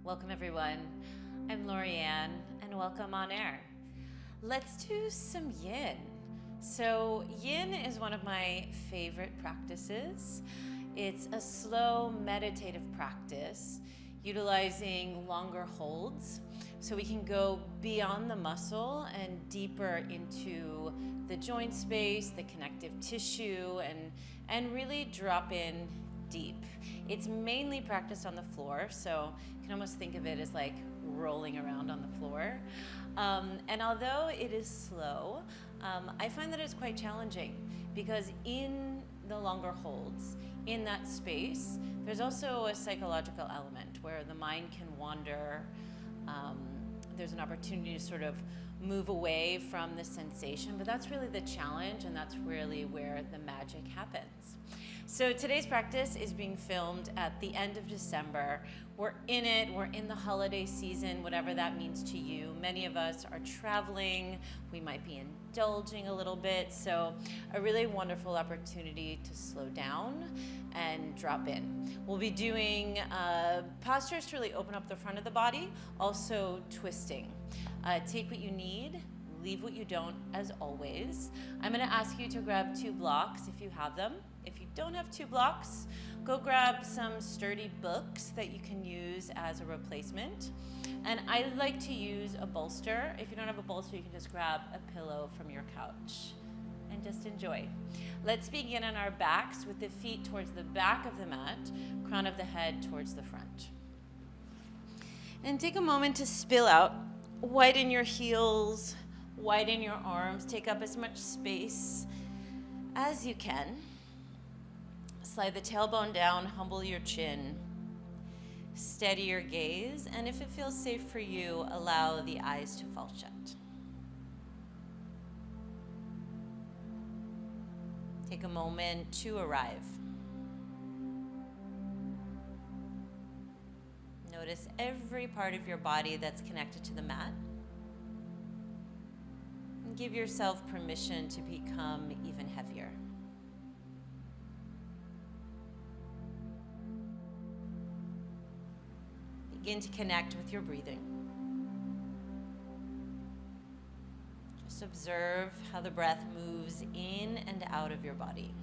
Welcome everyone. I'm Lorianne and welcome on air. Let's do some yin. So yin is one of my favorite practices. It's a slow meditative practice utilizing longer holds so we can go beyond the muscle and deeper into the joint space, the connective tissue, and really drop in deep. It's mainly practiced on the floor, so you can almost think of it as like rolling around on the floor. And although it is slow, I find that it's quite challenging because in the longer holds, in that space, there's also a psychological element where the mind can wander. There's an opportunity to sort of move away from the sensation, but that's really the challenge, and that's really where the magic happens. So today's practice is being filmed at the end of December. We're in the holiday season, whatever that means to you. Many of us are traveling, we might be indulging a little bit, so a really wonderful opportunity to slow down and drop in. We'll be doing postures to really open up the front of the body, also twisting. Take what you need, leave what you don't, as always. I'm gonna ask you to grab 2 blocks if you have them. If you don't have 2 blocks, go grab some sturdy books that you can use as a replacement. And I like to use a bolster. If you don't have a bolster, you can just grab a pillow from your couch and just enjoy. Let's begin on our backs with the feet towards the back of the mat, crown of the head towards the front. And take a moment to spill out. Widen your heels, widen your arms, take up as much space as you can. Slide the tailbone down, humble your chin. Steady your gaze, and if it feels safe for you, allow the eyes to fall shut. Take a moment to arrive. Notice every part of your body that's connected to the mat. And give yourself permission to become even heavier. Begin to connect with your breathing. Just observe how the breath moves in and out of your body.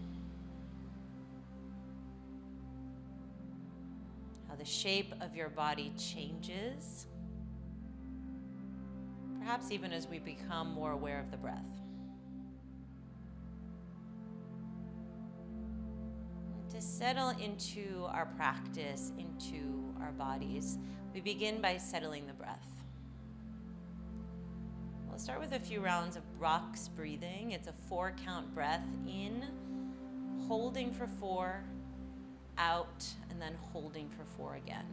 How the shape of your body changes, perhaps even as we become more aware of the breath. To settle into our practice, into our bodies, we begin by settling the breath. We'll start with a few rounds of box breathing. It's a 4-count breath in, holding for 4, out, and then holding for 4 again.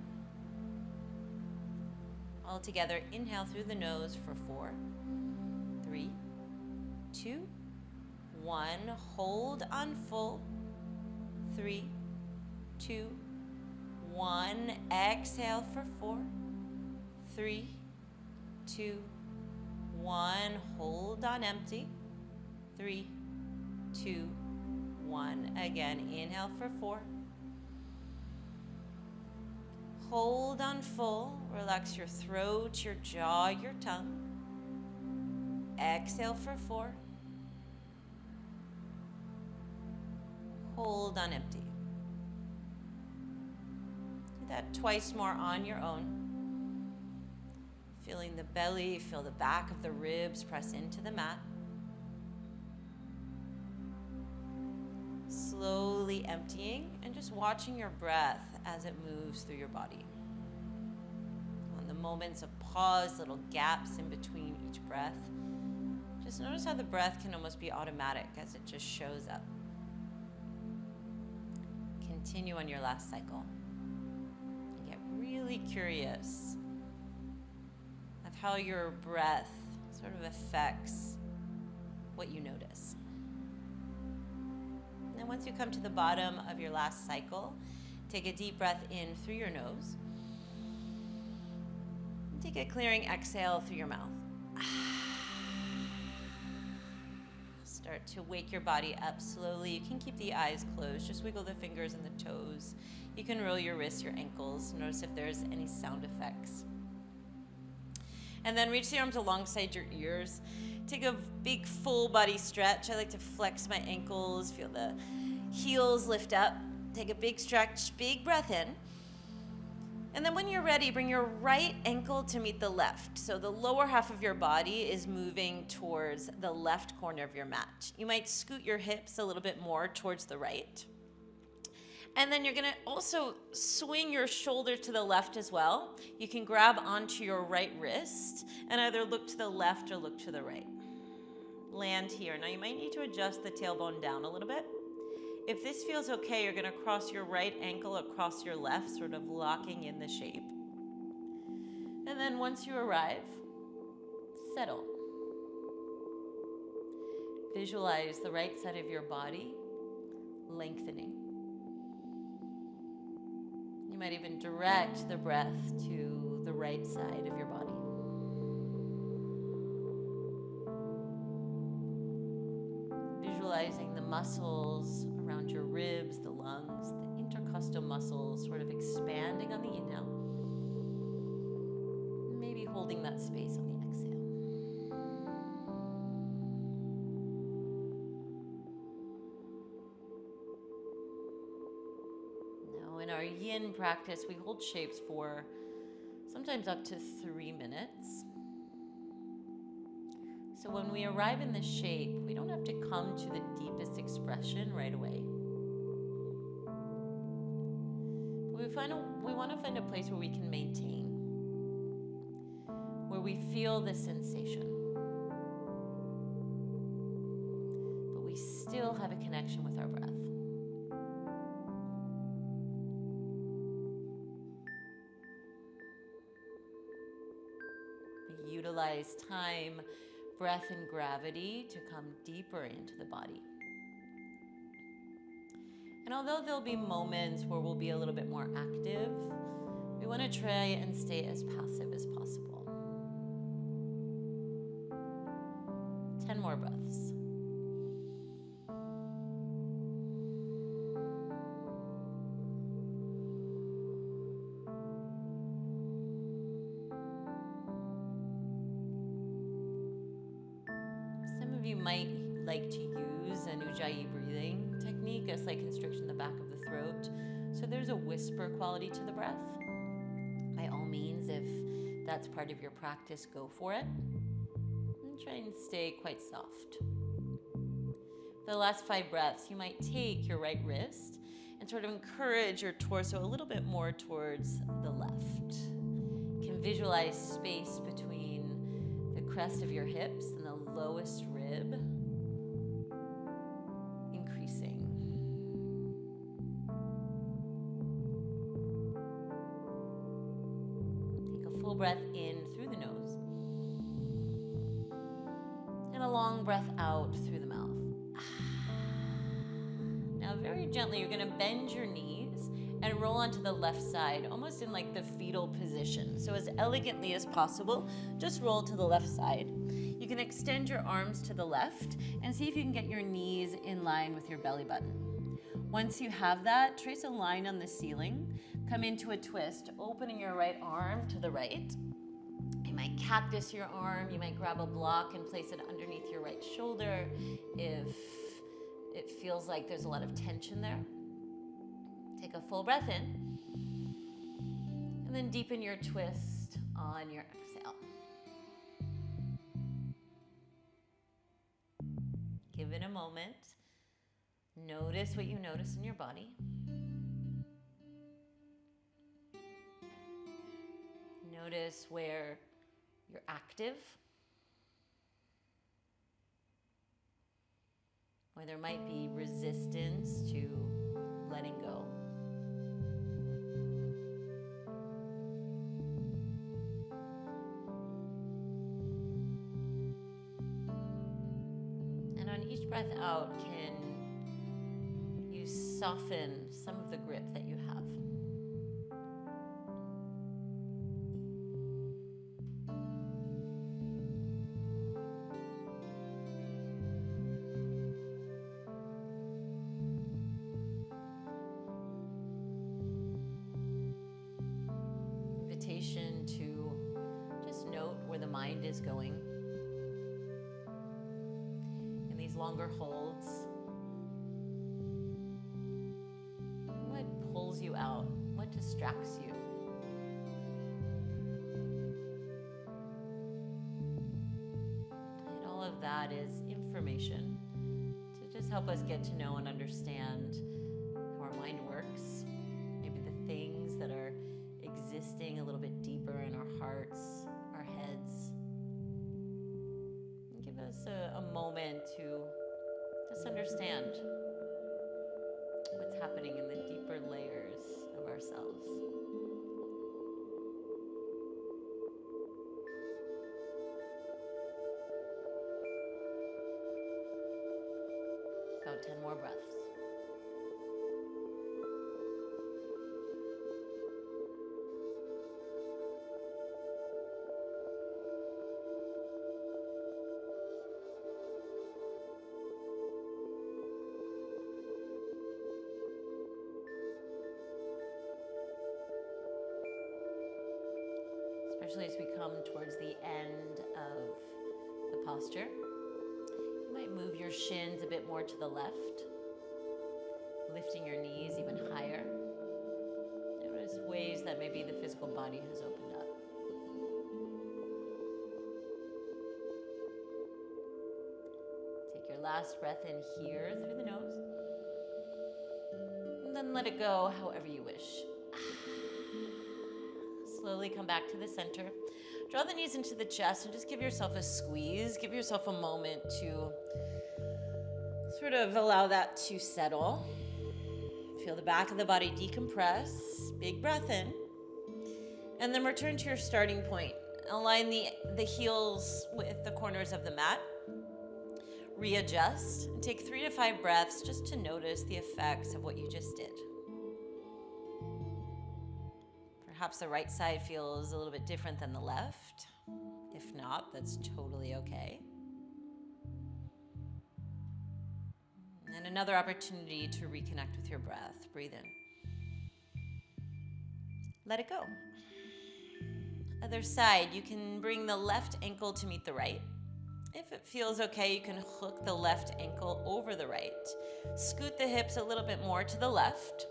All together, inhale through the nose for 4, 3, 2, 1. Hold on full. 3, 2, 1. Exhale for 4, 3, 2, 1. Hold on empty. 3, 2, 1. Again, inhale for 4. Hold on full. Relax your throat, your jaw, your tongue. Exhale for 4. Hold on empty. Do that twice more on your own. Feeling the belly, feel the back of the ribs press into the mat. Slowly emptying and just watching your breath as it moves through your body. On the moments of pause, little gaps in between each breath, just notice how the breath can almost be automatic as it just shows up. Continue on your last cycle. And get really curious of how your breath sort of affects what you notice. And then once you come to the bottom of your last cycle, take a deep breath in through your nose. And take a clearing exhale through your mouth. Start to wake your body up slowly. You can keep the eyes closed. Just wiggle the fingers and the toes. You can roll your wrists, your ankles. Notice if there's any sound effects. And then reach the arms alongside your ears. Take a big full body stretch. I like to flex my ankles, feel the heels lift up. Take a big stretch, big breath in. And then when you're ready, bring your right ankle to meet the left. So the lower half of your body is moving towards the left corner of your mat. You might scoot your hips a little bit more towards the right. And then you're gonna also swing your shoulder to the left as well. You can grab onto your right wrist and either look to the left or look to the right. Land here. Now you might need to adjust the tailbone down a little bit. If this feels okay, you're gonna cross your right ankle across your left, sort of locking in the shape. And then once you arrive, settle. Visualize the right side of your body lengthening. You might even direct the breath to the right side of your body. Visualizing the muscles around your ribs, the lungs, the intercostal muscles sort of expanding on the inhale. Maybe holding that space on the exhale. Now in our yin practice, we hold shapes for sometimes up to 3 minutes. So when we arrive in the shape, we don't have to come to the deepest expression right away. We want to find a place where we can maintain, where we feel the sensation, but we still have a connection with our breath. We utilize time, breath, and gravity to come deeper into the body. And although there'll be moments where we'll be a little bit more active, we want to try and stay as passive as possible. 10 more breaths. Some of you might like to use an Ujjayi breathing technique, a slight constriction in the back of the throat. So there's a whisper quality to the breath. By all means, if that's part of your practice, go for it. And try and stay quite soft. For the last 5 breaths, you might take your right wrist and sort of encourage your torso a little bit more towards the left. You can visualize space between the crest of your hips and the lowest rib. Full breath in through the nose and a long breath out through the mouth. Now very gently you're going to bend your knees and roll onto the left side, almost in like the fetal position. So as elegantly as possible, just roll to the left side. You can extend your arms to the left and see if you can get your knees in line with your belly button. Once you have that, trace a line on the ceiling. Come into a twist, opening your right arm to the right. You might cactus your arm. You might grab a block and place it underneath your right shoulder if it feels like there's a lot of tension there. Take a full breath in. And then deepen your twist on your exhale. Give it a moment. Notice what you notice in your body. Notice where you're active, where there might be resistance to letting go. And on each breath out, can you soften some of the grip that you have? mind is going. In these longer holds, what pulls you out? What distracts you? And all of that is information to just help us get to know and understand how our mind works, maybe the things that are existing a little bit deeper in our hearts, our heads. And give us a moment to just understand what's happening in the deeper layers of ourselves. About 10 more breaths. Especially as we come towards the end of the posture. You might move your shins a bit more to the left, lifting your knees even higher. Notice ways that maybe the physical body has opened up. Take your last breath in here through the nose, and then let it go however you wish. Slowly come back to the center. Draw the knees into the chest and just give yourself a squeeze. Give yourself a moment to sort of allow that to settle. Feel the back of the body decompress. Big breath in. And then return to your starting point. Align the heels with the corners of the mat. Readjust. And take 3 to 5 breaths just to notice the effects of what you just did. Perhaps the right side feels a little bit different than the left. If not, that's totally okay. And another opportunity to reconnect with your breath. Breathe in. Let it go. Other side, you can bring the left ankle to meet the right. If it feels okay, you can hook the left ankle over the right. Scoot the hips a little bit more to the left,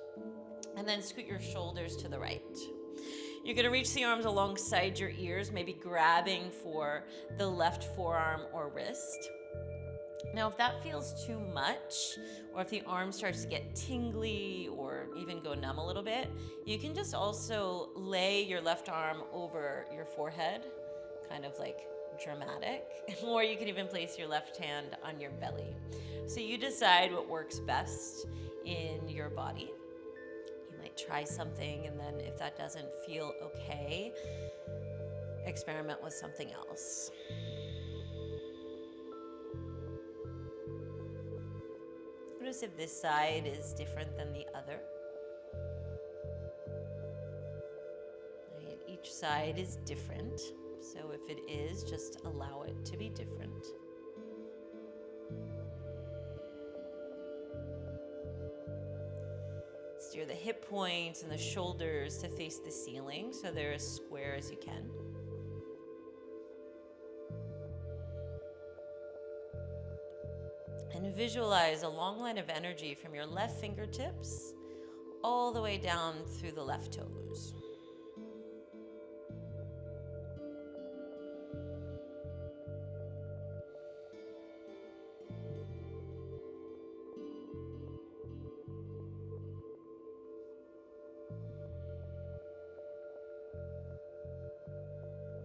and then scoot your shoulders to the right. You're going to reach the arms alongside your ears, maybe grabbing for the left forearm or wrist. Now, if that feels too much, or if the arm starts to get tingly or even go numb a little bit, you can just also lay your left arm over your forehead, kind of like dramatic, or you can even place your left hand on your belly. So you decide what works best in your body. Try something, and then if that doesn't feel okay, experiment with something else. Notice if this side is different than the other. Right, each side is different, so if it is, just allow it to be different. Steer the hip points and the shoulders to face the ceiling so they're as square as you can. And visualize a long line of energy from your left fingertips all the way down through the left toes.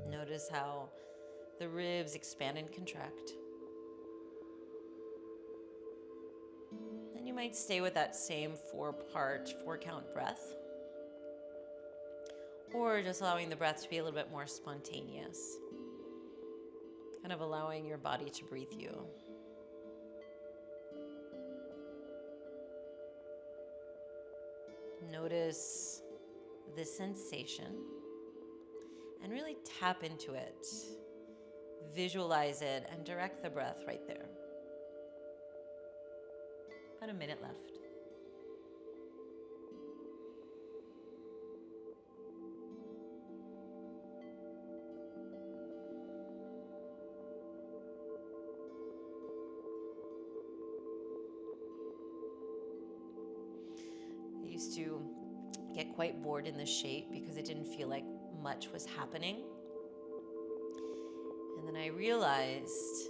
Notice how the ribs expand and contract. And you might stay with that same 4-count breath. Or just allowing the breath to be a little bit more spontaneous. Kind of allowing your body to breathe you. Notice the sensation. And really tap into it. Visualize it and direct the breath right there. About a minute left. used to get quite bored in the shape because it didn't feel like much was happening. And then I realized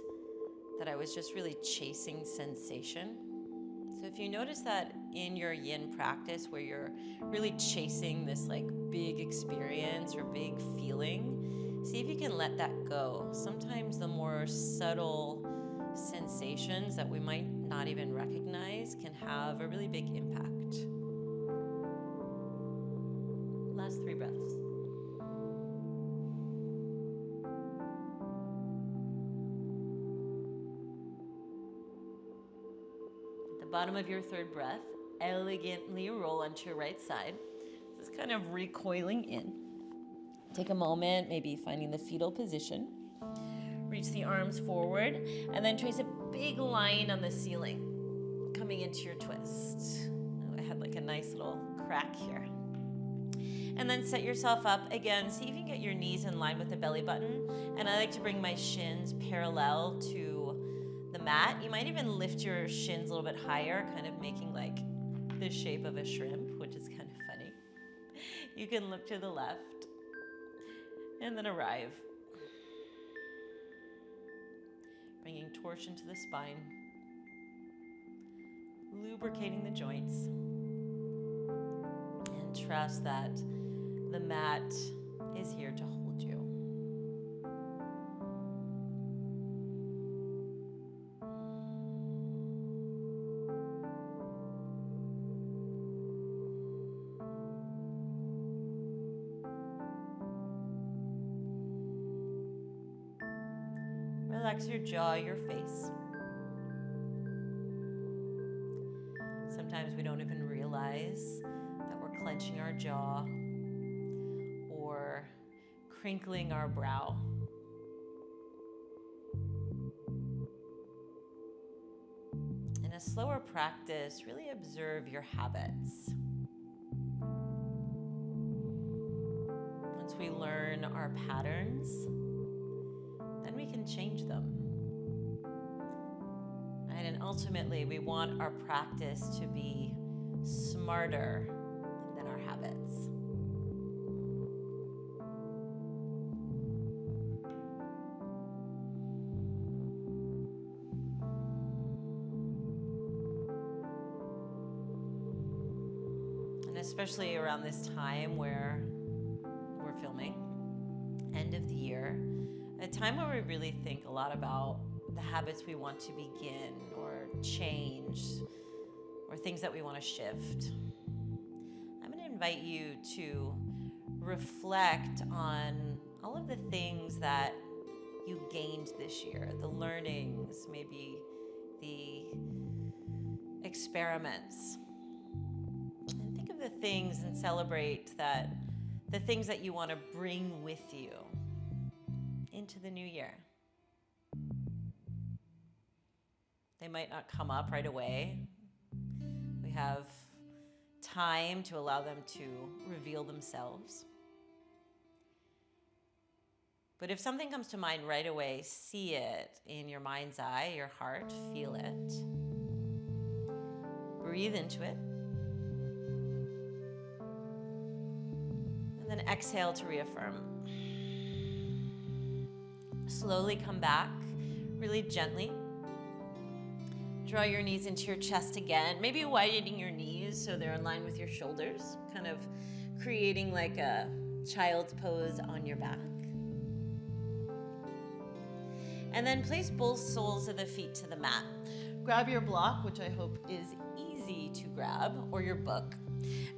that I was just really chasing sensation. So if you notice that in your yin practice where you're really chasing this like big experience or big feeling, see if you can let that go. Sometimes the more subtle sensations that we might not even recognize can have a really big impact. Last 3 breaths. Bottom of your 3rd breath, elegantly roll onto your right side. This is kind of recoiling in. Take a moment, maybe finding the fetal position. Reach the arms forward, and then trace a big line on the ceiling, coming into your twist. Oh, I had like a nice little crack here. And then set yourself up again. See if you can get your knees in line with the belly button. And I like to bring my shins parallel to the mat. You might even lift your shins a little bit higher, kind of making like the shape of a shrimp, which is kind of funny. You can look to the left and then arrive. Bringing torsion to the spine, lubricating the joints, and trust that the mat is here to hold you. Relax your jaw, your face. Sometimes we don't even realize that we're clenching our jaw or crinkling our brow. In a slower practice, really observe your habits. Once we learn our patterns, then we can change them. Right? And ultimately, we want our practice to be smarter than our habits. And especially around this time where we're filming, end of the year, a time where we really think a lot about the habits we want to begin or change or things that we want to shift. I'm going to invite you to reflect on all of the things that you gained this year, the learnings, maybe the experiments. And think of the things and celebrate the things that you want to bring with you into the new year. They might not come up right away. We have time to allow them to reveal themselves. But if something comes to mind right away, see it in your mind's eye, your heart, feel it. Breathe into it. And then exhale to reaffirm. Slowly come back, really gently. Draw your knees into your chest again, maybe widening your knees so they're in line with your shoulders, kind of creating like a child's pose on your back. And then place both soles of the feet to the mat. Grab your block, which I hope is easy to grab, or your book.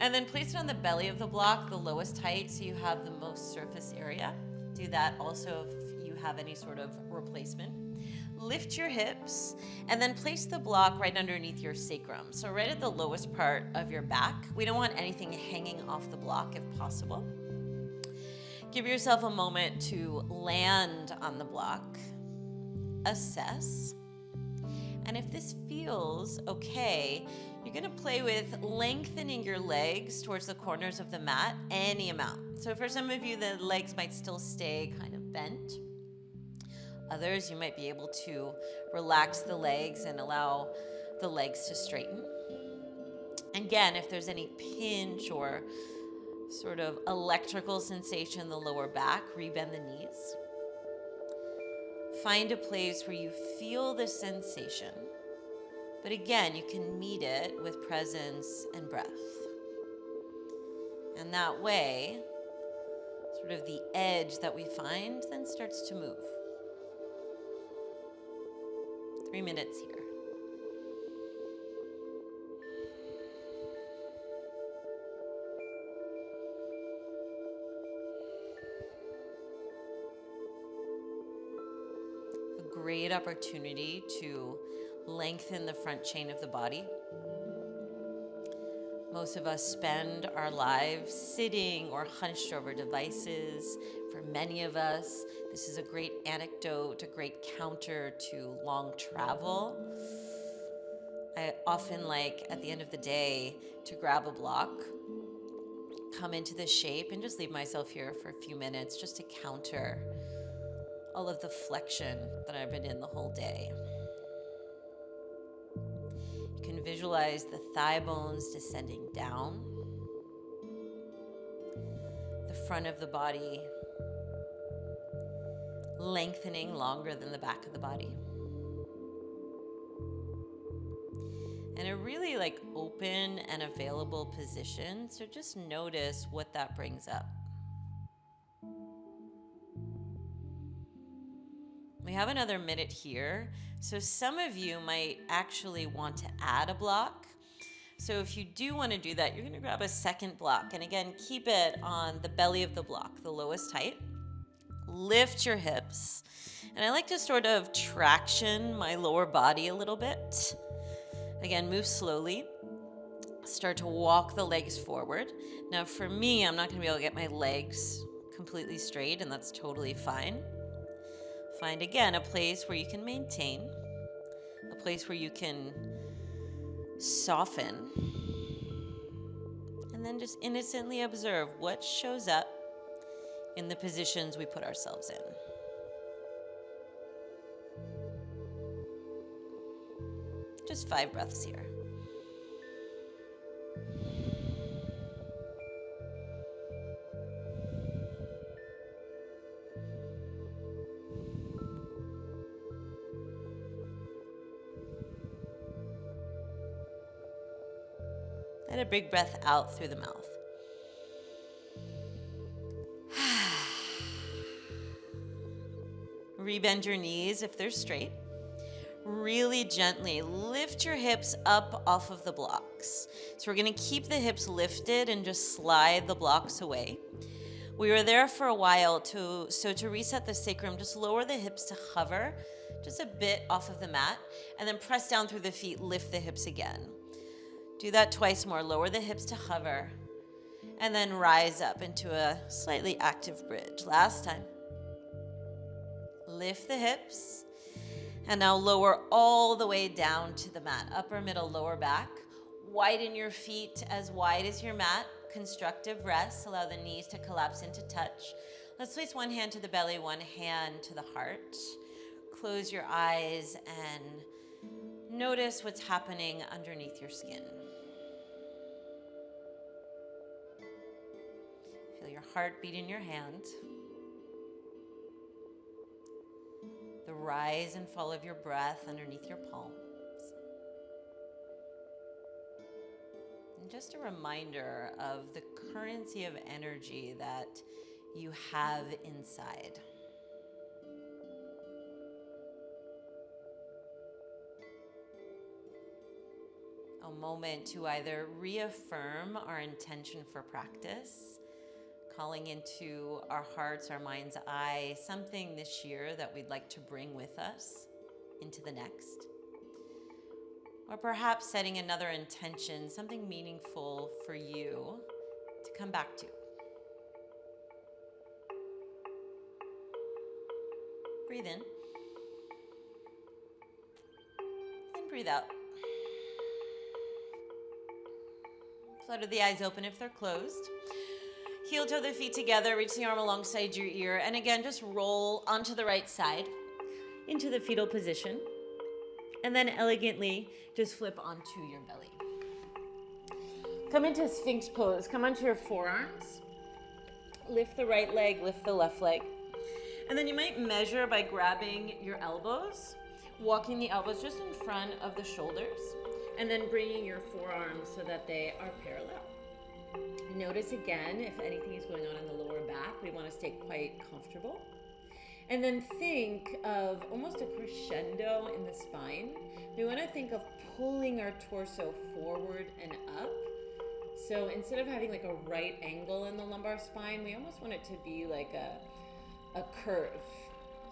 And then place it on the belly of the block, the lowest height, so you have the most surface area. Do that also if you have any sort of replacement. Lift your hips, and then place the block right underneath your sacrum. So right at the lowest part of your back. We don't want anything hanging off the block if possible. Give yourself a moment to land on the block. Assess. And if this feels okay, you're going to play with lengthening your legs towards the corners of the mat any amount. So for some of you, the legs might still stay kind of bent. Others, you might be able to relax the legs and allow the legs to straighten. Again, if there's any pinch or sort of electrical sensation in the lower back, rebend the knees. Find a place where you feel the sensation, but again, you can meet it with presence and breath. And that way, sort of the edge that we find then starts to move. 3 minutes here. A great opportunity to lengthen the front chain of the body. Most of us spend our lives sitting or hunched over devices. For many of us, this is a great anecdote, a great counter to long travel. I often like, at the end of the day, to grab a block, come into this shape, and just leave myself here for a few minutes just to counter all of the flexion that I've been in the whole day. You can visualize the thigh bones descending down, the front of the body lengthening longer than the back of the body. And a really open and available position. So just notice what that brings up. We have another minute here. So some of you might actually want to add a block. So if you do want to do that, you're going to grab a second block. And again, keep it on the belly of the block, the lowest height. Lift your hips. And I like to sort of traction my lower body a little bit. Again, move slowly. Start to walk the legs forward. Now for me, I'm not going to be able to get my legs completely straight, and that's totally fine. Find again a place where you can maintain, a place where you can soften, and then just innocently observe what shows up in the positions we put ourselves in. Just 5 breaths here. And a big breath out through the mouth. Rebend your knees if they're straight. Really gently lift your hips up off of the blocks. So we're going to keep the hips lifted and just slide the blocks away. We were there for a while, so to reset the sacrum, just lower the hips to hover just a bit off of the mat, and then press down through the feet, lift the hips again. Do that twice more. Lower the hips to hover, and then rise up into a slightly active bridge. Last time. Lift the hips, and now lower all the way down to the mat. Upper, middle, lower back. Widen your feet as wide as your mat. Constructive rest. Allow the knees to collapse into touch. Let's place one hand to the belly, one hand to the heart. Close your eyes and notice what's happening underneath your skin. Feel your heartbeat in your hand. The rise and fall of your breath underneath your palms. And just a reminder of the currency of energy that you have inside. A moment to either reaffirm our intention for practice, calling into our hearts, our mind's eye, something this year that we'd like to bring with us into the next. Or perhaps setting another intention, something meaningful for you to come back to. Breathe in. And breathe out. Flutter the eyes open if they're closed. Heel toe the feet together, reach the arm alongside your ear, and again, just roll onto the right side into the fetal position, and then elegantly just flip onto your belly. Come into Sphinx pose. Come onto your forearms. Lift the right leg, lift the left leg. And then you might measure by grabbing your elbows, walking the elbows just in front of the shoulders, and then bringing your forearms so that they are parallel. Notice again if anything is going on in the lower back. We want to stay quite comfortable. And then think of almost a crescendo in the spine. We want to think of pulling our torso forward and up. So instead of having like a right angle in the lumbar spine, we almost want it to be like a curve,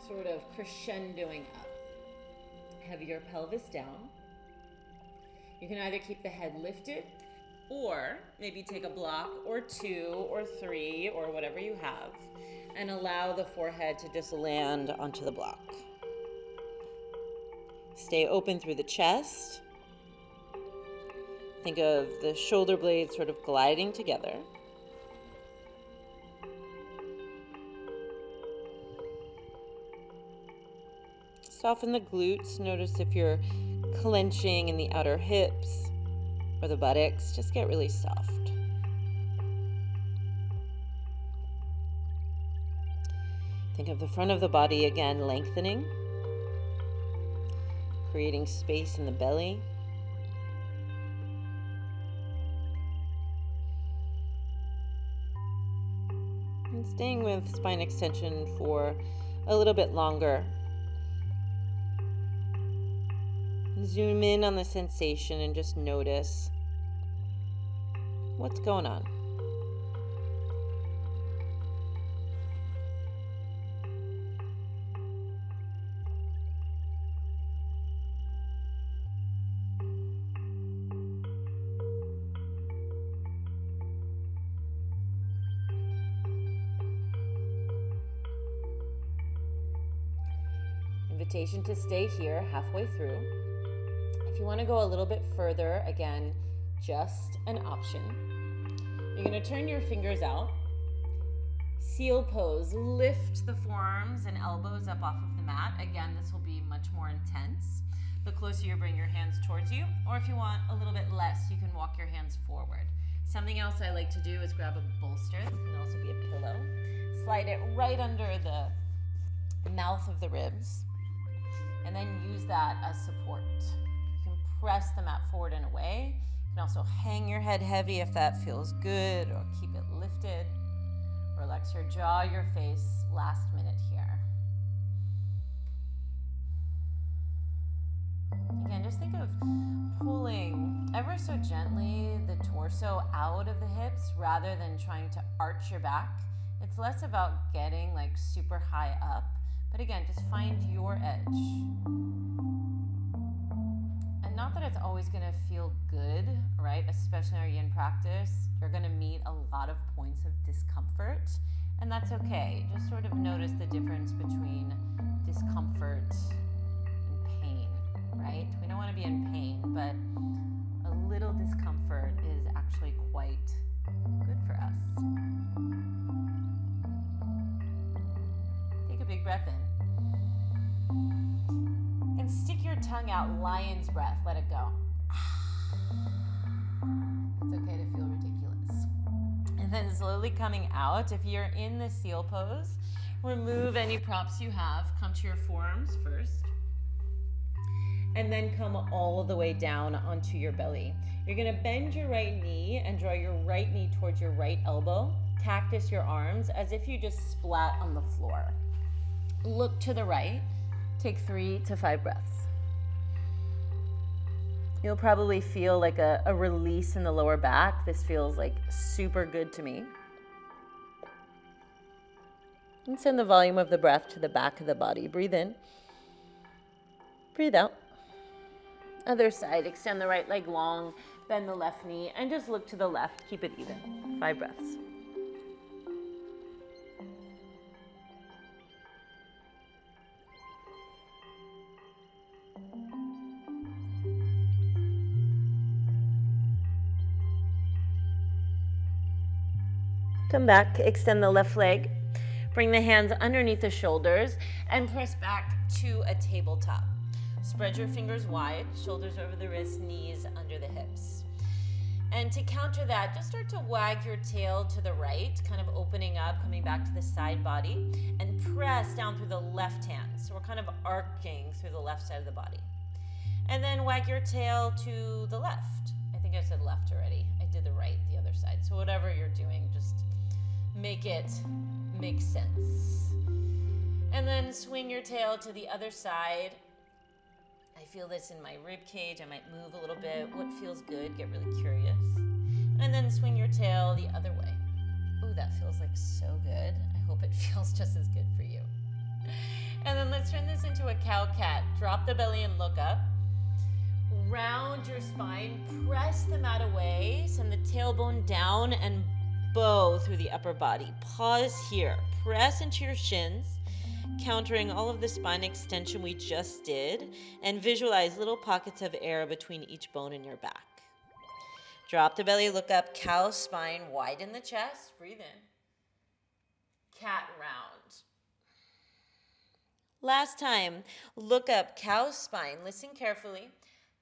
sort of crescendoing up. Have your pelvis down. You can either keep the head lifted or maybe take a block or two or three or whatever you have and allow the forehead to just land onto the block. Stay open through the chest. Think of the shoulder blades sort of gliding together. Soften the glutes. Notice if you're clenching in the outer hips or the buttocks. Just get really soft. Think of the front of the body again lengthening, creating space in the belly. And staying with spine extension for a little bit longer. Zoom in on the sensation and just notice what's going on. Invitation to stay here halfway through. If you want to go a little bit further, again, just an option. You're going to turn your fingers out. Seal pose. Lift the forearms and elbows up off of the mat. Again, this will be much more intense the closer you bring your hands towards you. Or if you want a little bit less, you can walk your hands forward. Something else I like to do is grab a bolster. This can also be a pillow. Slide it right under the mouth of the ribs. And then use that as support. You can press the mat forward and away. You can also hang your head heavy if that feels good, or keep it lifted. Relax your jaw, your face. Last minute here. Again, just think of pulling ever so gently the torso out of the hips rather than trying to arch your back. It's less about getting like super high up. But again, just find your edge. And not that it's always gonna feel good, right? Especially in our yin practice, you're gonna meet a lot of points of discomfort, and that's okay. Just sort of notice the difference between discomfort and pain, right? We don't wanna be in pain, but a little discomfort is actually quite good for us. Take a big breath in. And stick your tongue out, lion's breath. Let it go. It's okay to feel ridiculous. And then slowly coming out. If you're in the seal pose, remove any props you have. Come to your forearms first. And then come all the way down onto your belly. You're gonna bend your right knee and draw your right knee towards your right elbow. Cactus your arms as if you just splat on the floor. Look to the right. Take 3 to 5 breaths. You'll probably feel like a release in the lower back. This feels like super good to me. And send the volume of the breath to the back of the body. Breathe in. Breathe out. Other side. Extend the right leg long. Bend the left knee. And just look to the left. Keep it even. 5 breaths. Come back, extend the left leg. Bring the hands underneath the shoulders and press back to a tabletop. Spread your fingers wide, shoulders over the wrists, knees under the hips. And to counter that, just start to wag your tail to the right, kind of opening up, coming back to the side body, and press down through the left hand. So we're kind of arcing through the left side of the body. And then wag your tail to the left. I think I said left already. I did the right, the other side. So whatever you're doing, just make it make sense. And then swing your tail to the other side. I feel this in my rib cage. I might move a little bit. What feels good? Get really curious. And then swing your tail the other way. Oh, that feels like so good. I hope it feels just as good for you. And then let's turn this into a cow-cat. Drop the belly and look up. Round your spine. Press the mat away. Send the tailbone down and bow through the upper body. Pause here. Press into your shins, countering all of the spine extension we just did, and visualize little pockets of air between each bone in your back. Drop the belly, look up, cow spine, widen the chest, breathe in. Cat round. Last time, look up, cow spine, listen carefully.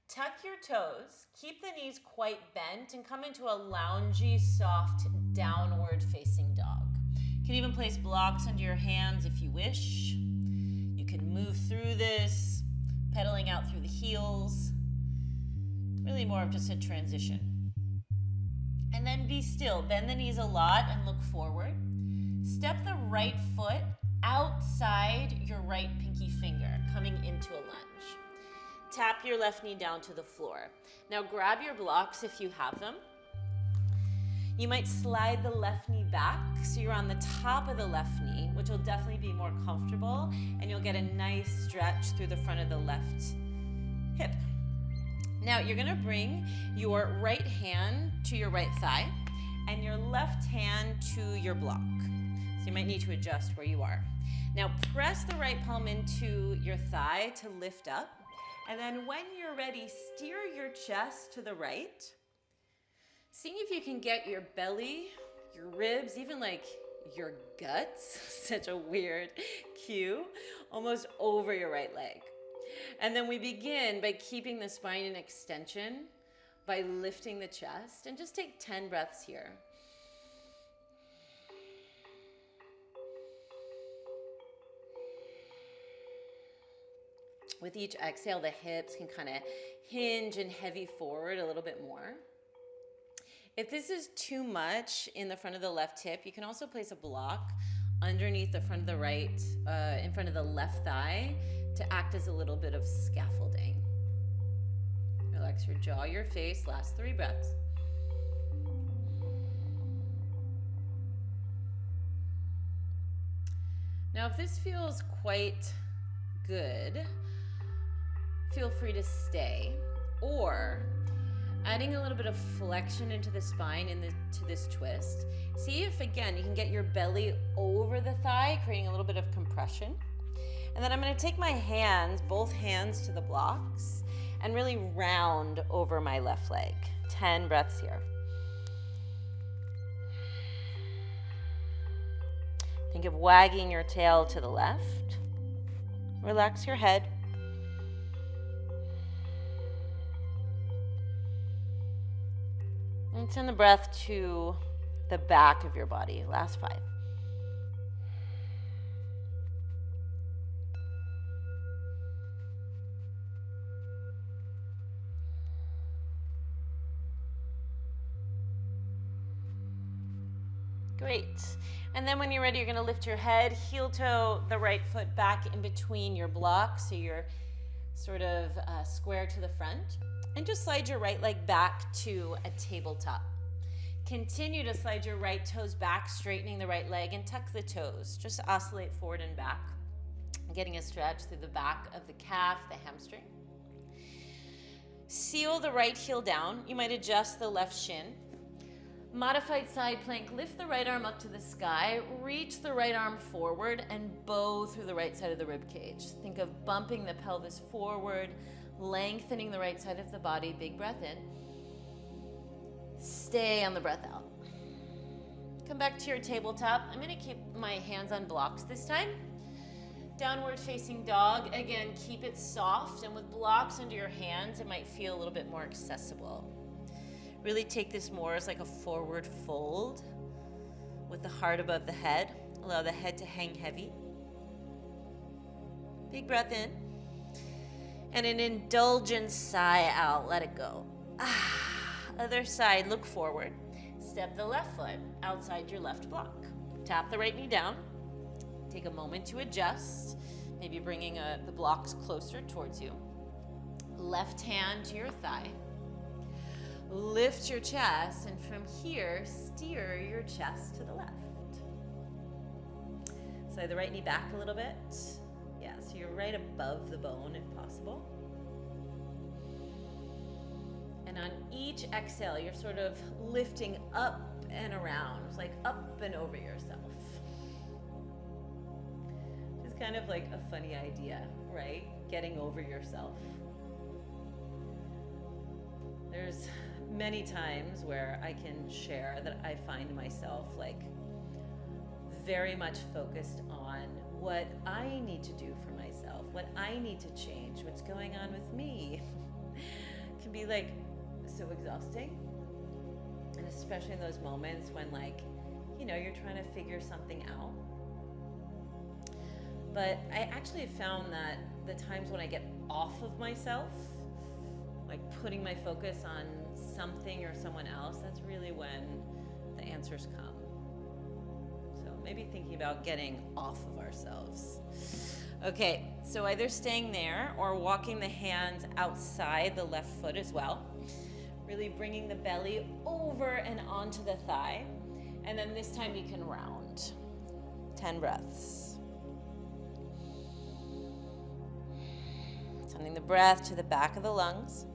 Tuck your toes, keep the knees quite bent, and come into a loungy, soft, downward facing dog. You can even place blocks under your hands if you wish. You can move through this, pedaling out through the heels. Really more of just a transition. And then be still. Bend the knees a lot and look forward. Step the right foot outside your right pinky finger, coming into a lunge. Tap your left knee down to the floor. Now grab your blocks if you have them. You might slide the left knee back so you're on the top of the left knee, which will definitely be more comfortable, and you'll get a nice stretch through the front of the left hip. Now you're gonna bring your right hand to your right thigh and your left hand to your block. So you might need to adjust where you are. Now press the right palm into your thigh to lift up. And then when you're ready, steer your chest to the right. Seeing if you can get your belly, your ribs, even like your guts, such a weird cue, almost over your right leg. And then we begin by keeping the spine in extension, by lifting the chest, and just take 10 breaths here. With each exhale, the hips can kind of hinge and heavy forward a little bit more. If this is too much in the front of the left hip, you can also place a block underneath the front of the right, in front of the left thigh to act as a little bit of scaffolding. Relax your jaw, your face, last 3 breaths. Now, if this feels quite good, feel free to stay, or adding a little bit of flexion into the spine to this twist. See if, again, you can get your belly over the thigh, creating a little bit of compression. And then I'm going to take my hands, both hands to the blocks, and really round over my left leg. 10 breaths here. Think of wagging your tail to the left. Relax your head. And send the breath to the back of your body. Last 5. Great. And then when you're ready, you're going to lift your head, heel toe the right foot back in between your blocks, so you're sort of square to the front. And just slide your right leg back to a tabletop. Continue to slide your right toes back, straightening the right leg, and tuck the toes. Just oscillate forward and back, getting a stretch through the back of the calf, the hamstring. Seal the right heel down. You might adjust the left shin. Modified side plank, lift the right arm up to the sky, reach the right arm forward, and bow through the right side of the rib cage. Think of bumping the pelvis forward, lengthening the right side of the body. Big breath in. Stay on the breath out. Come back to your tabletop. I'm going to keep my hands on blocks this time. Downward facing dog. Again, keep it soft, and with blocks under your hands, it might feel a little bit more accessible. Really take this more as like a forward fold with the heart above the head. Allow the head to hang heavy. Big breath in. And an indulgent sigh out. Let it go. Other side, look forward. Step the left foot outside your left block. Tap the right knee down. Take a moment to adjust. Maybe bringing the blocks closer towards you. Left hand to your thigh. Lift your chest, and from here, steer your chest to the left. Slide the right knee back a little bit. Yeah, so you're right above the bone if possible. And on each exhale, you're sort of lifting up and around, like up and over yourself. It's kind of like a funny idea, right? Getting over yourself. There's many times where I can share that I find myself like very much focused on what I need to do for myself, what I need to change, what's going on with me. It can be like so exhausting. And especially in those moments when like, you know, you're trying to figure something out. But I actually have found that the times when I get off of myself, like putting my focus on something or someone else, that's really when the answers come. So maybe thinking about getting off of ourselves. Okay, so either staying there or walking the hands outside the left foot as well. Really bringing the belly over and onto the thigh. And then this time you can round. 10 breaths. Sending the breath to the back of the lungs.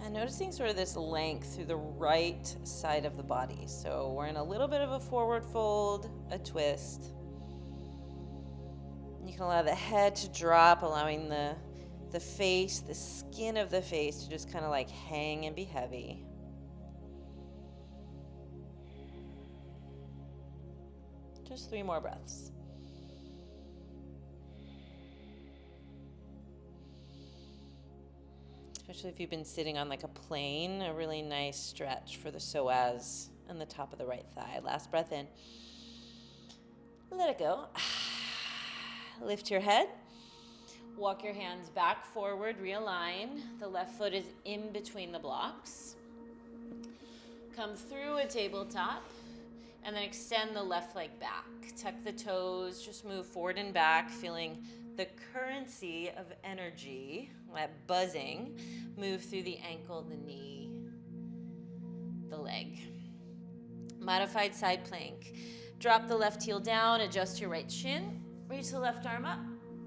And noticing sort of this length through the right side of the body. So we're in a little bit of a forward fold, a twist. You can allow the head to drop, allowing the face, the skin of the face to just kind of like hang and be heavy. Just 3 more breaths. Especially if you've been sitting on like a plane, a really nice stretch for the psoas and the top of the right thigh. Last breath in. Let it go. Lift your head. Walk your hands back, forward, realign. The left foot is in between the blocks. Come through a tabletop and then extend the left leg back. Tuck the toes, just move forward and back, feeling the currency of energy, that buzzing, move through the ankle, the knee, the leg. Modified side plank. Drop the left heel down, adjust your right shin, reach the left arm up,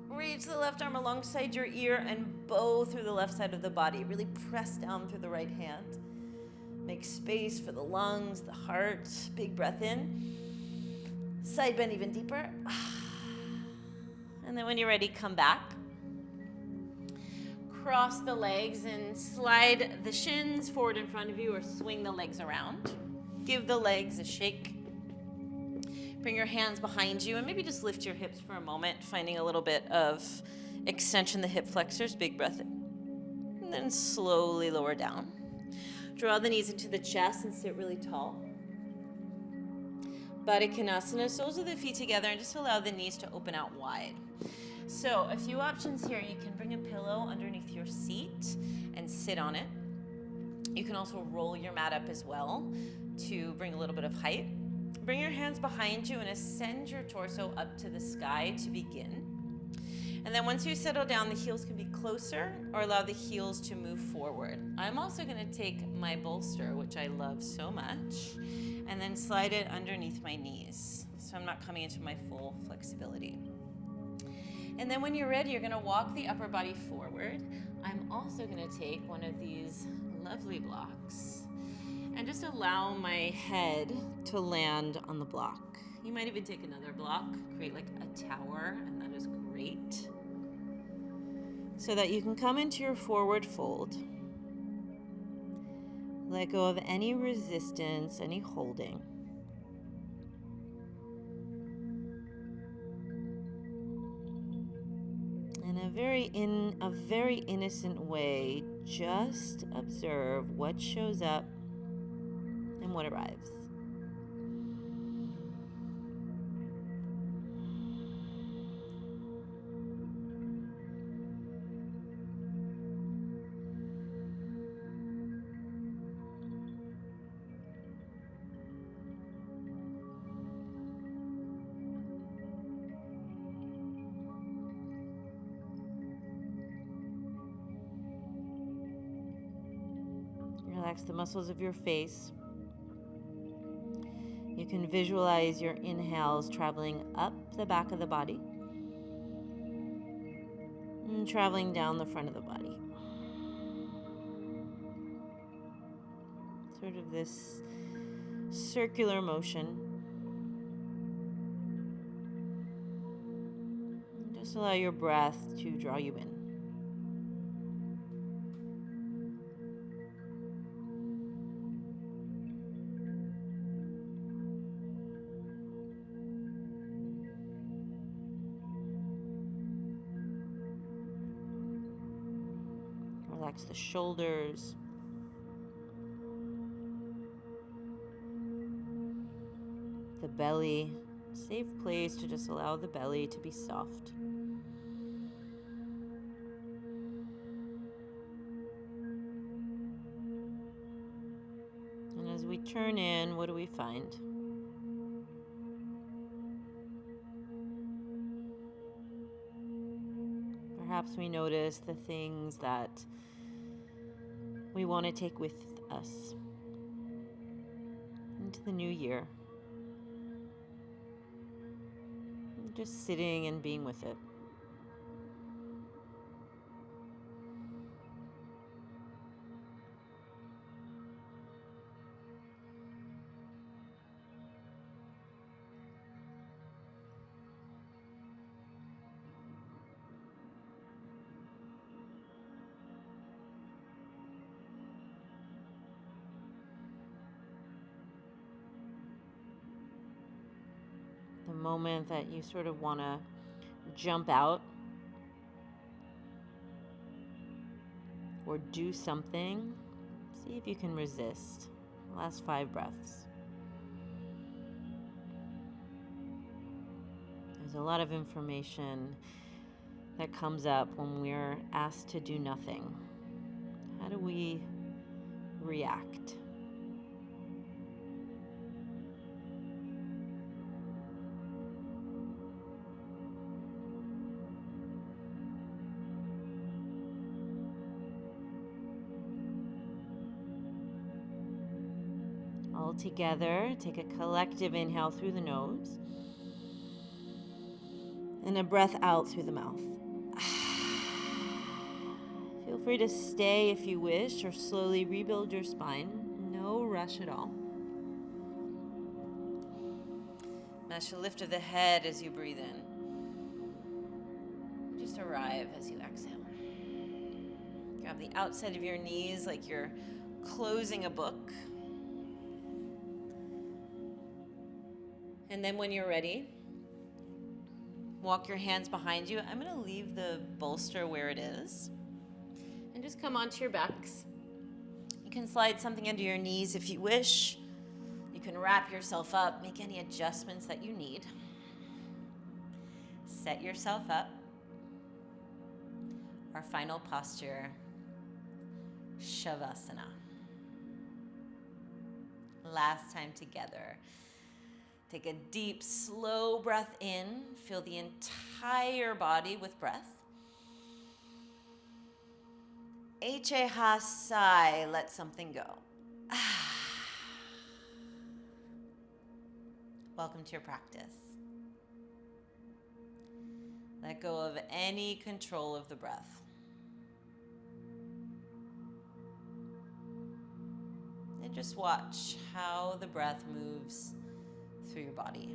reach the left arm alongside your ear and bow through the left side of the body. Really press down through the right hand. Make space for the lungs, the heart. Big breath in. Side bend even deeper. And then when you're ready, come back. Cross the legs and slide the shins forward in front of you or swing the legs around. Give the legs a shake. Bring your hands behind you and maybe just lift your hips for a moment, finding a little bit of extension, the hip flexors. Big breath in. And then slowly lower down. Draw the knees into the chest and sit really tall. Baddha Konasana, soles of the feet together and just allow the knees to open out wide. So a few options here. You can bring a pillow underneath your seat and sit on it. You can also roll your mat up as well to bring a little bit of height. Bring your hands behind you and ascend your torso up to the sky to begin. And then once you settle down, the heels can be closer or allow the heels to move forward. I'm also going to take my bolster, which I love so much, and then slide it underneath my knees. So I'm not coming into my full flexibility. And then when you're ready, you're going to walk the upper body forward. I'm also going to take one of these lovely blocks and just allow my head to land on the block. You might even take another block, create like a tower, and that is great. So that you can come into your forward fold. Let go of any resistance, any holding. In a very innocent way, just observe what shows up and what arrives. Relax the muscles of your face. You can visualize your inhales traveling up the back of the body and traveling down the front of the body. Sort of this circular motion. Just allow your breath to draw you in. Relax the shoulders. The belly. Safe place to just allow the belly to be soft. And as we turn in, what do we find? Perhaps we notice the things that we want to take with us into the new year. Just sitting and being with it. The moment that you sort of want to jump out or do something, see if you can resist. Last 5 breaths. There's a lot of information that comes up when we're asked to do nothing. How do we react? All together, take a collective inhale through the nose and a breath out through the mouth. Feel free to stay if you wish or slowly rebuild your spine. No rush at all. Match the lift of the head as you breathe in. Just arrive as you exhale. Grab the outside of your knees like you're closing a book. And then when you're ready, walk your hands behind you. I'm going to leave the bolster where it is. And just come onto your backs. You can slide something under your knees if you wish. You can wrap yourself up, make any adjustments that you need. Set yourself up. Our final posture, Savasana. Last time together. Take a deep, slow breath in. Fill the entire body with breath. H-A-ha, sigh, let something go. Welcome to your practice. Let go of any control of the breath. And just watch how the breath moves through your body.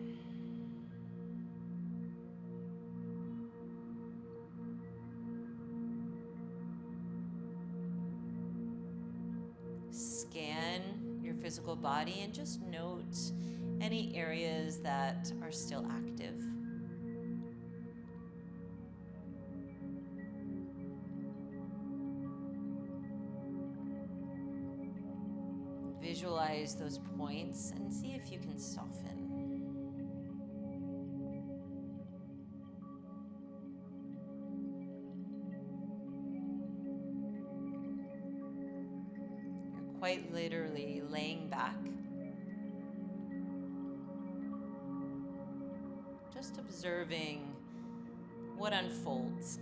Scan your physical body and just note any areas that are still active. Visualize those points and see if you can soften. You're quite literally laying back, just observing what unfolds.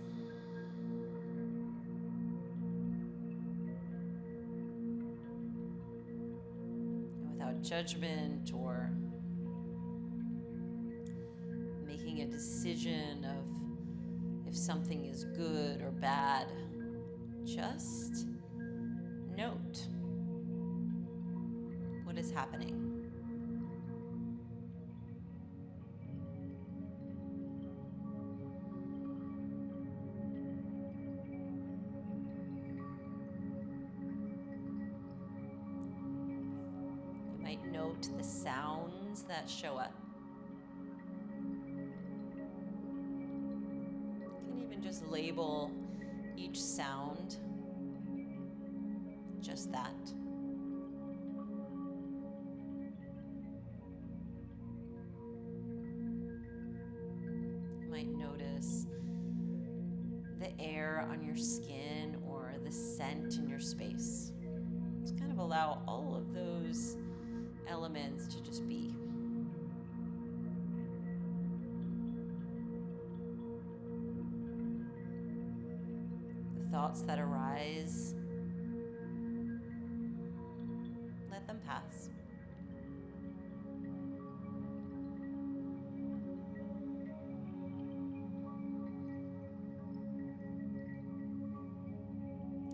Without judgment or making a decision of if something is good or bad, just note what is happening. Note the sounds that show up. You can even just label each sound just that. You might notice the air on your skin or the scent in your space. Just kind of allow all of those elements to just be. The thoughts that arise, let them pass.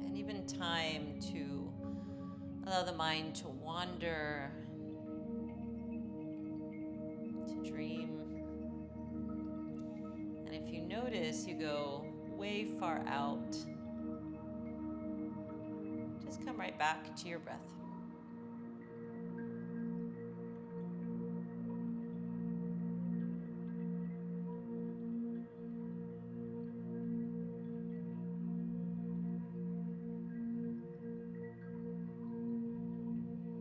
And even time to allow the mind to wander, dream. And if you notice you go way far out, just come right back to your breath.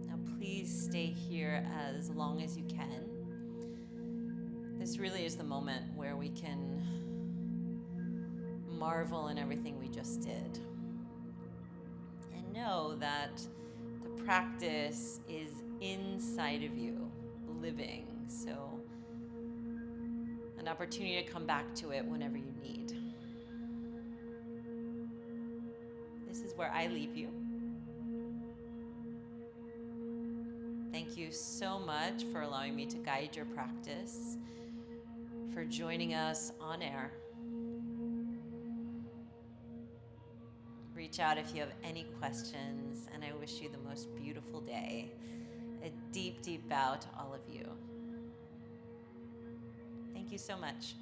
Now please stay here as long as you can. This really is the moment where we can marvel in everything we just did. And know that the practice is inside of you, living. So, an opportunity to come back to it whenever you need. This is where I leave you. Thank you so much for allowing me to guide your practice, for joining us on air. Reach out if you have any questions, and I wish you the most beautiful day. A deep, deep bow to all of you. Thank you so much.